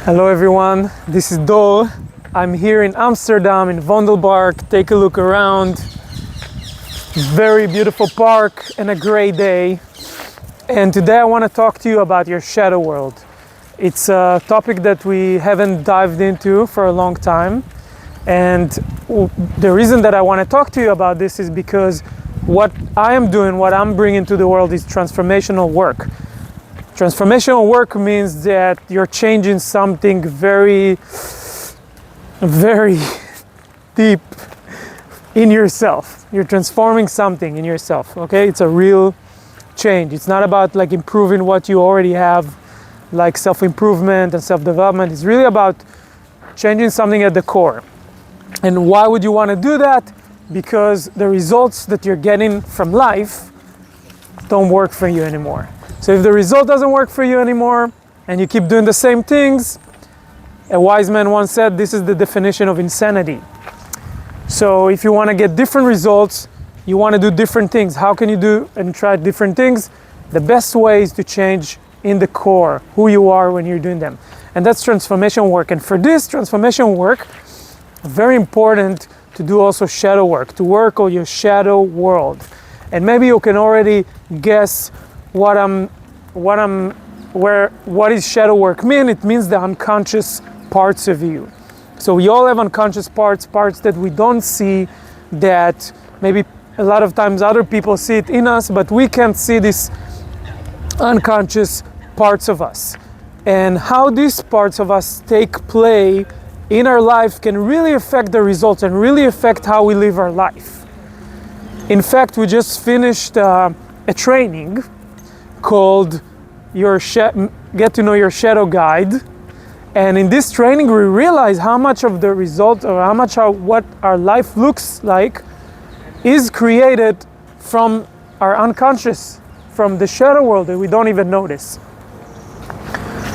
Hello everyone, this is Dol. I'm here in Amsterdam in Vondelpark. Take a look around. Very beautiful park and a great day. And today I want to talk to you about your shadow world. It's a topic that we haven't dived into for a long time. And the reason that I want to talk to you about this is because what I am doing, what I'm bringing to the world is transformational work. Transformational work means that you're changing something very, very deep in yourself. You're transforming something in yourself, okay? It's a real change. It's not about like improving what you already have, like self-improvement and self-development. It's really about changing something at the core. And why would you want to do that? Because the results that you're getting from life don't work for you anymore. So if the result doesn't work for you anymore and you keep doing the same things, a wise man once said, this is the definition of insanity. So if you want to get different results, you want to do different things. How can you do and try different things? The best way is to change in the core, who you are when you're doing them. And that's transformation work. And for this transformation work, very important to do also shadow work, to work on your shadow world. And maybe you can already guess what is shadow work mean? It means the unconscious parts of you. So we all have unconscious parts that we don't see, that maybe a lot of times other people see it in us, but we can't see these unconscious parts of us. And how these parts of us take play in our life can really affect the results and really affect how we live our life. In fact, we just finished a training called Get to Know Your Shadow Guide. And in this training, we realize how much of the result, or how much what our life looks like is created from our unconscious, from the shadow world that we don't even notice.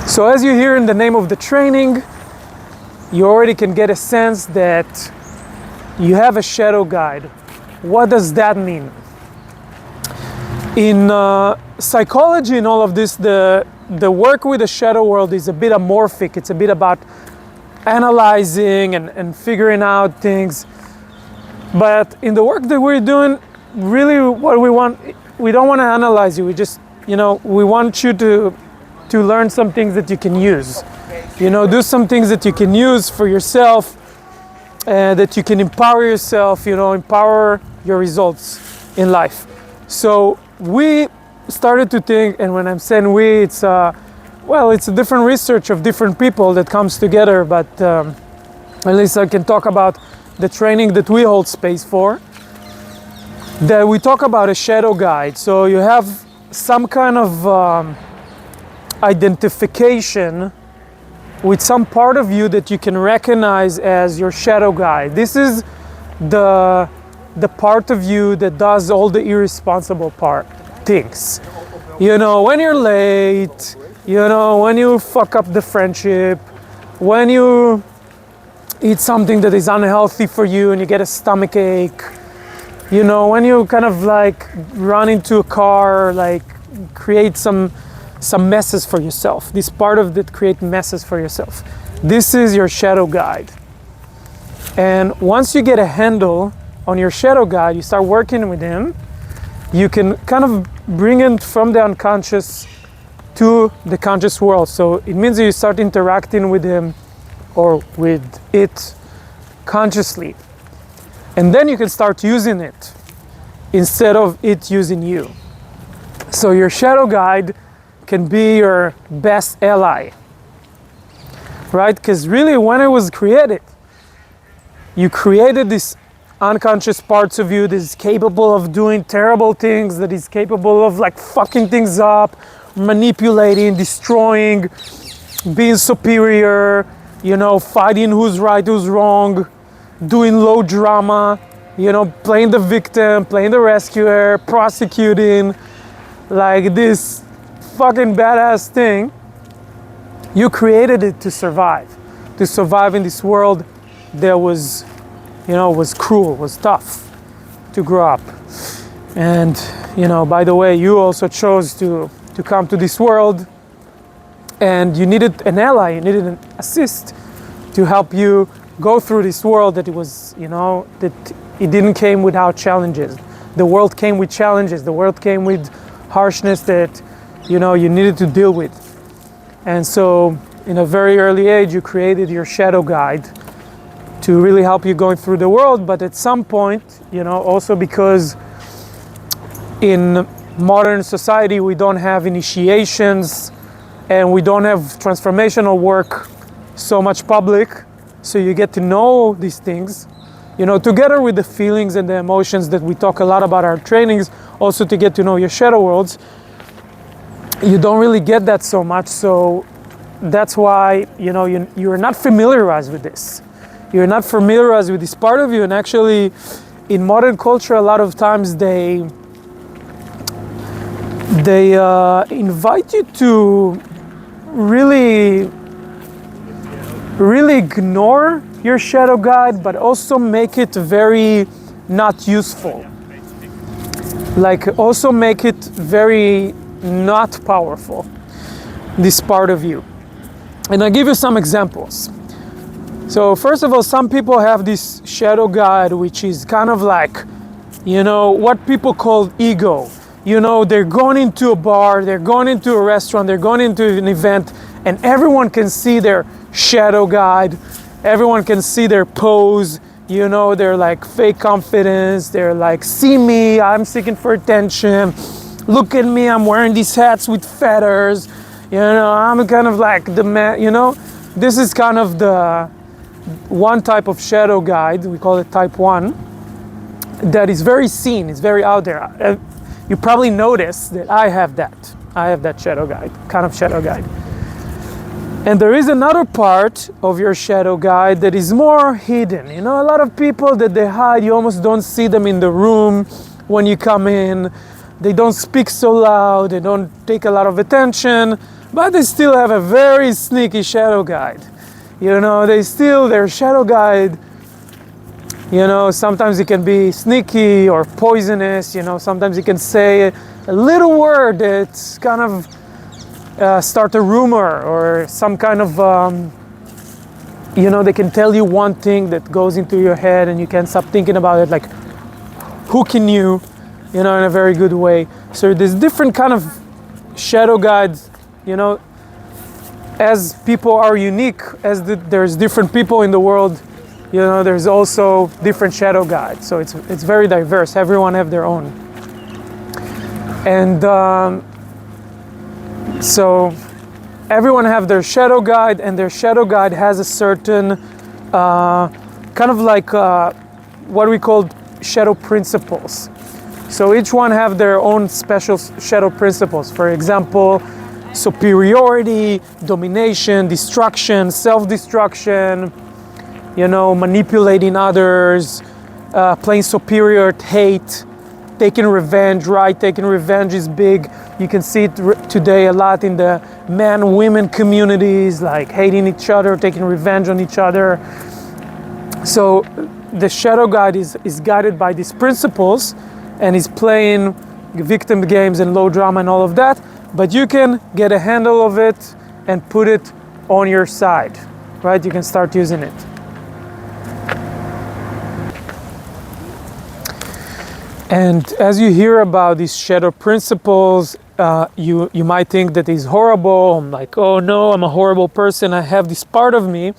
So as you hear in the name of the training, you already can get a sense that you have a shadow guide. What does that mean? In psychology and all of this, the work with the shadow world is a bit amorphic. It's a bit about analyzing and figuring out things. But in the work that we're doing, really what we don't want to analyze you. We just, we want you to learn some things that you can use. Do some things that you can use for yourself, that you can empower yourself, empower your results in life. So we started to think, and when I'm saying we, it's a different research of different people that comes together, but at least I can talk about the training that we hold space for, that we talk about a shadow guide. So you have some kind of identification with some part of you that you can recognize as your shadow guide. This is the part of you that does all the irresponsible things. When you're late, when you fuck up the friendship, when you eat something that is unhealthy for you and you get a stomach ache, when you kind of like run into a car, like create some messes for yourself. This part of that create messes for yourself. This is your shadow guide. And once you get a handle on your shadow guide, you start working with him, you can kind of bring it from the unconscious to the conscious world. So it means that you start interacting with him or with it consciously. And then you can start using it instead of it using you. So your shadow guide can be your best ally, right? Because really when it was created, you created this unconscious parts of you that is capable of doing terrible things, that is capable of like fucking things up, manipulating, destroying, being superior, fighting who's right, who's wrong, doing low drama, playing the victim, playing the rescuer, prosecuting, like this fucking badass thing. You created it to survive in this world that was cruel, was tough to grow up. And, by the way, you also chose to come to this world and you needed an ally, you needed an assist to help you go through this world that it was, that it didn't came without challenges. The world came with challenges. The world came with harshness that, you needed to deal with. And so in a very early age, you created your shadow guide to really help you going through the world. But at some point, also because in modern society, we don't have initiations and we don't have transformational work so much public. So you get to know these things, together with the feelings and the emotions that we talk a lot about our trainings, also to get to know your shadow worlds. You don't really get that so much. So that's why, you're not familiarized with this. You're not familiarized with this part of you. And actually, in modern culture, a lot of times they invite you to really ignore your shadow guide, but also make it very not useful. Like also make it very not powerful, this part of you. And I'll give you some examples. So first of all, some people have this shadow guide, which is kind of like, what people call ego. They're going into a bar, they're going into a restaurant, they're going into an event, and everyone can see their shadow guide. Everyone can see their pose. They're like fake confidence. They're like, see me, I'm seeking for attention. Look at me, I'm wearing these hats with feathers. I'm kind of like the man, This is kind of the one type of shadow guide, we call it type 1, that is very seen, it's very out there. You probably notice that I have that shadow guide, kind of shadow guide. And there is another part of your shadow guide that is more hidden. A lot of people that they hide, you almost don't see them in the room when you come in. They don't speak so loud, they don't take a lot of attention, but they still have a very sneaky shadow guide. Their shadow guide, sometimes it can be sneaky or poisonous, sometimes you can say a little word that's kind of start a rumor or some kind of, they can tell you one thing that goes into your head and you can't stop thinking about it, like hooking you, in a very good way. So there's different kind of shadow guides, as people are unique, there's different people in the world, there's also different shadow guides. So it's very diverse. Everyone have their own. And so everyone have their shadow guide, and their shadow guide has a certain kind of like what we call shadow principles. So each one have their own special shadow principles. For example, superiority, domination, destruction, self-destruction, manipulating others, playing superior, hate, taking revenge, right? Taking revenge is big. You can see it today a lot in the man-women communities, like hating each other, taking revenge on each other. So the shadow guide is guided by these principles, and is playing victim games and low drama and all of that, but you can get a handle of it and put it on your side, right? You can start using it. And as you hear about these shadow principles, you might think that it's horrible. I'm like, oh no, I'm a horrible person. I have this part of me.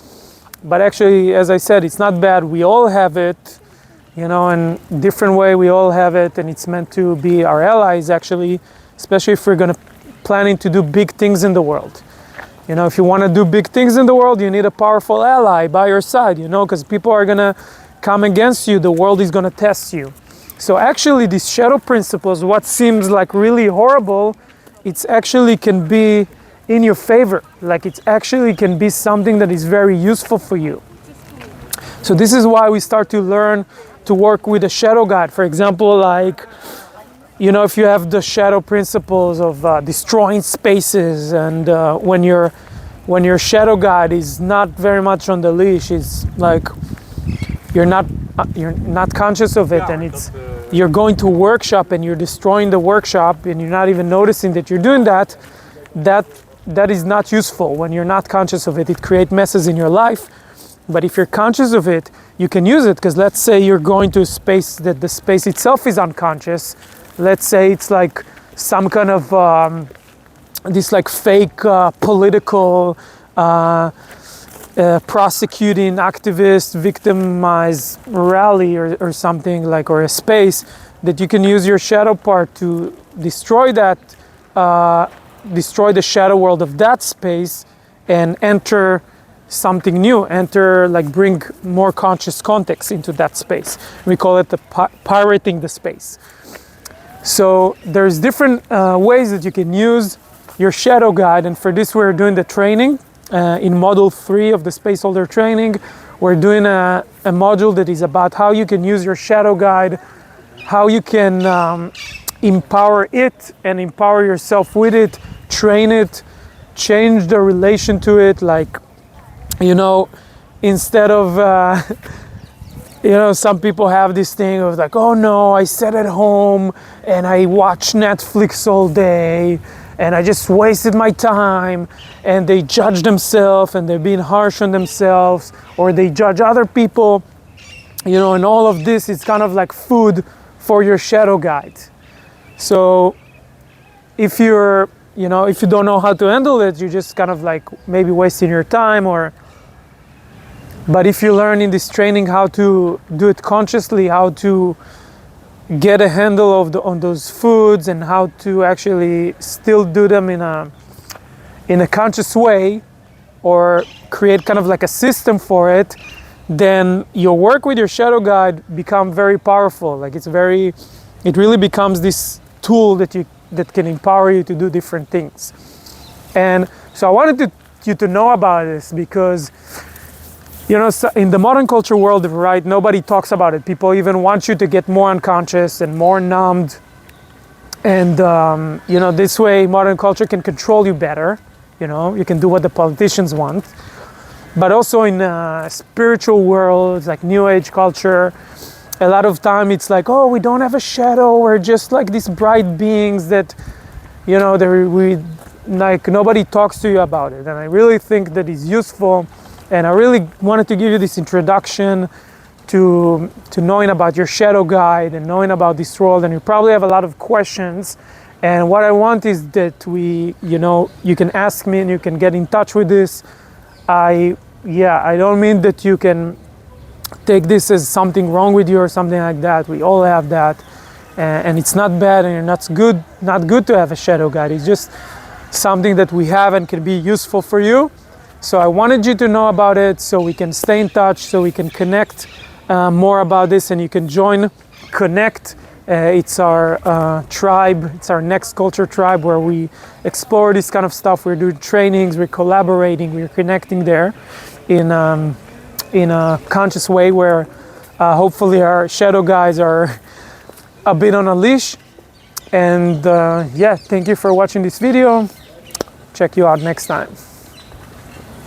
But actually, as I said, it's not bad. We all have it, in different way. We all have it, and it's meant to be our allies, actually, especially if we're planning to do big things in the world. If you want to do big things in the world, you need a powerful ally by your side, because people are going to come against you. The world is going to test you. So actually, these shadow principles, what seems like really horrible, it's actually can be in your favor. Like it actually can be something that is very useful for you. So this is why we start to learn to work with a shadow guide. For example, like, if you have the shadow principles of destroying spaces, and when your shadow guide is not very much on the leash, it's like you're not conscious of it, and you're going to a workshop and you're destroying the workshop and you're not even noticing that you're doing that. That that is not useful. When you're not conscious of it, it creates messes in your life. But if you're conscious of it, you can use it, because let's say you're going to a space that the space itself is unconscious. Let's say it's like some kind of this like fake political prosecuting activist victimized rally or something like, or a space that you can use your shadow part to destroy that, destroy the shadow world of that space and enter something new, like bring more conscious context into that space. We call it the pirating the space. So there's different ways that you can use your shadow guide, and for this we're doing the training in module 3 of the Space Holder training. We're doing a module that is about how you can use your shadow guide, how you can empower it and empower yourself with it, train it, change the relation to it, like, you know, instead of, you know, some people have this thing of like, oh no, I sat at home and I watched Netflix all day and I just wasted my time, and they judge themselves and they're being harsh on themselves, or they judge other people, you know, and all of this is kind of like food for your shadow guide. So if you're, you know, if you don't know how to handle it, you're just kind of like maybe wasting your time, but if you learn in this training how to do it consciously, how to get a handle on those foods and how to actually still do them in a conscious way, or create kind of like a system for it, then your work with your shadow guide become very powerful. Like it really becomes this tool that can empower you to do different things. And so I wanted you to know about this because, you know, in the modern culture world, right, nobody talks about it. People even want you to get more unconscious and more numbed. And, you know, this way modern culture can control you better. You know, you can do what the politicians want. But also in spiritual worlds, like New Age culture, a lot of time it's like, oh, we don't have a shadow. We're just like these bright beings that, you know, like nobody talks to you about it. And I really think that is useful. And I really wanted to give you this introduction to knowing about your shadow guide and knowing about this world. And you probably have a lot of questions. And what I want is that you can ask me and you can get in touch with this. I don't mean that you can take this as something wrong with you or something like that. We all have that. And it's not bad, and not good to have a shadow guide. It's just something that we have and can be useful for you. So I wanted you to know about it so we can stay in touch, so we can connect more about this, and you can join Connect. It's our tribe, it's our next culture tribe where we explore this kind of stuff. We're doing trainings, we're collaborating, we're connecting there in a conscious way where hopefully our shadow guides are a bit on a leash. And thank you for watching this video. Check you out next time.